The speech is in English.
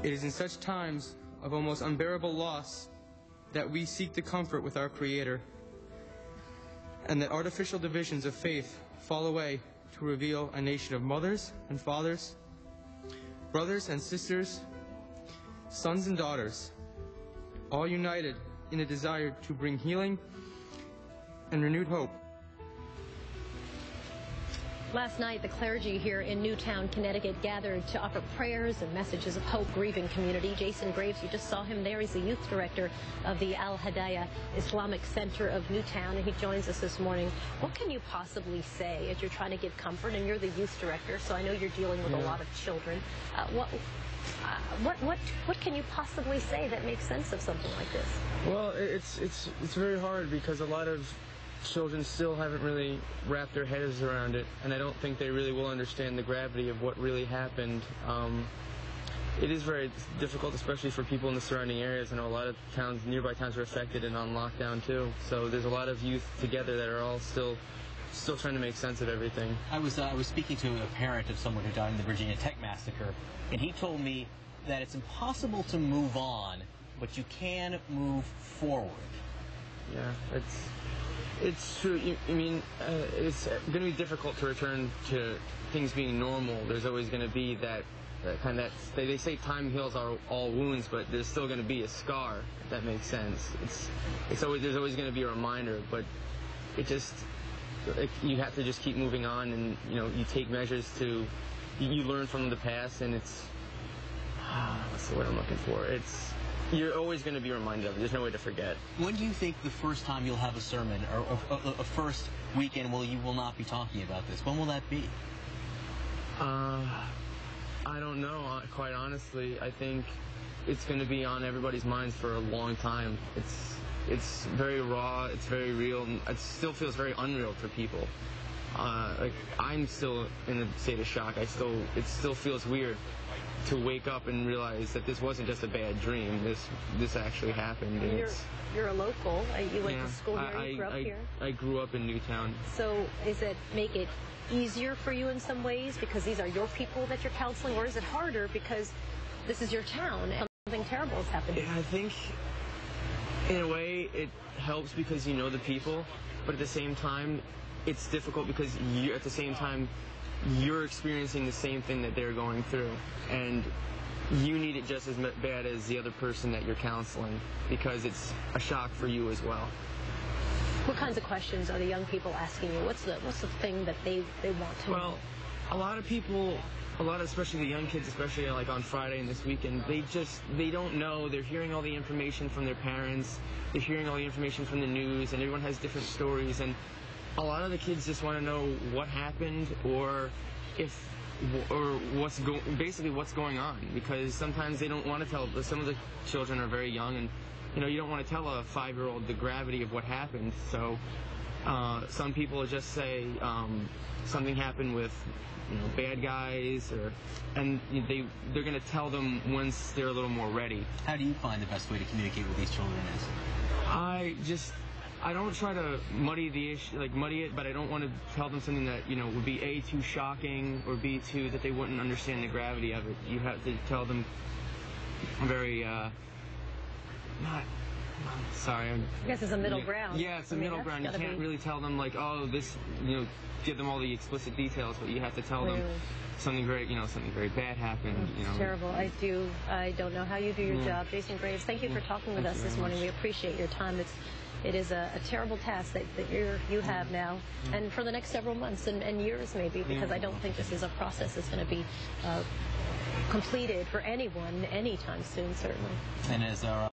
It is in such times of almost unbearable loss that we seek the comfort with our Creator, and that artificial divisions of faith fall away to reveal a nation of mothers and fathers, brothers and sisters, sons and daughters, all united in a desire to bring healing and renewed hope. Last night, the clergy here in Newtown, Connecticut, gathered to offer prayers and messages of hope, grieving community. Jason Graves, you just saw him there. He's the youth director of the Hedaya Islamic Center of Newtown, and he joins us this morning. What can you possibly say as you're trying to give comfort? And you're the youth director, so I know you're dealing with a lot of children. What can you possibly say that makes sense of something like this? Well, it's very hard because a lot of children still haven't really wrapped their heads around it, and I don't think they really will understand the gravity of what really happened. It is very difficult, especially for people in the surrounding areas. I know a lot of towns, nearby towns, are affected and on lockdown too. So there's a lot of youth together that are all still trying to make sense of everything. I was speaking to a parent of someone who died in the Virginia Tech massacre, and he told me that it's impossible to move on, but you can move forward. Yeah, it's true. I mean, it's going to be difficult to return to things being normal. There's always going to be that kind of, they say time heals all wounds, but there's still going to be a scar, if that makes sense. There's always going to be a reminder, but you have to just keep moving on, and you take measures you learn from the past, and what's the word I'm looking for? You're always going to be reminded of it. There's no way to forget. When do you think the first time you'll have a sermon, or a first weekend you will not be talking about this? When will that be? I don't know, quite honestly. I think it's going to be on everybody's minds for a long time. It's very raw, it's very real, and it still feels very unreal for people. I'm still in a state of shock. It still feels weird to wake up and realize that this wasn't just a bad dream. This actually happened. And you're a local. You went to school here. You grew up here. I grew up in Newtown. So does it make it easier for you in some ways because these are your people that you're counseling, or is it harder because this is your town and something terrible has happened? Yeah, I think in a way it helps because you know the people, but at the same time it's difficult because at the same time you're experiencing the same thing that they're going through, and you need it just as bad as the other person that you're counseling because it's a shock for you as well. What kinds of questions are the young people asking you? What's the thing that they want to know? Well, a lot of people, especially the young kids, especially like on Friday and this weekend, they don't know. They're hearing all the information from their parents. They're hearing all the information from the news, and everyone has different stories. And a lot of the kids just want to know what happened, or basically what's going on, because sometimes they don't want to tell. Some of the children are very young, and you don't want to tell a 5-year-old the gravity of what happened. So some people just say something happened with bad guys, and they're going to tell them once they're a little more ready. How do you find the best way to communicate with these children is? I don't try to muddy the issue, muddy it, but I don't want to tell them something that, would be A, too shocking, or B, too, that they wouldn't understand the gravity of it. You have to tell them very, I guess it's a middle ground. Yeah, it's a middle ground. You can't really tell them, give them all the explicit details, but you have to tell them something very bad happened. It's terrible. I don't know how you do your job. Jason Graves, thank you for talking with us this morning. We appreciate your time. It is a terrible task that you have now, and for the next several months and years maybe, because I don't think this is a process that's going to be completed for anyone anytime soon, certainly. And as our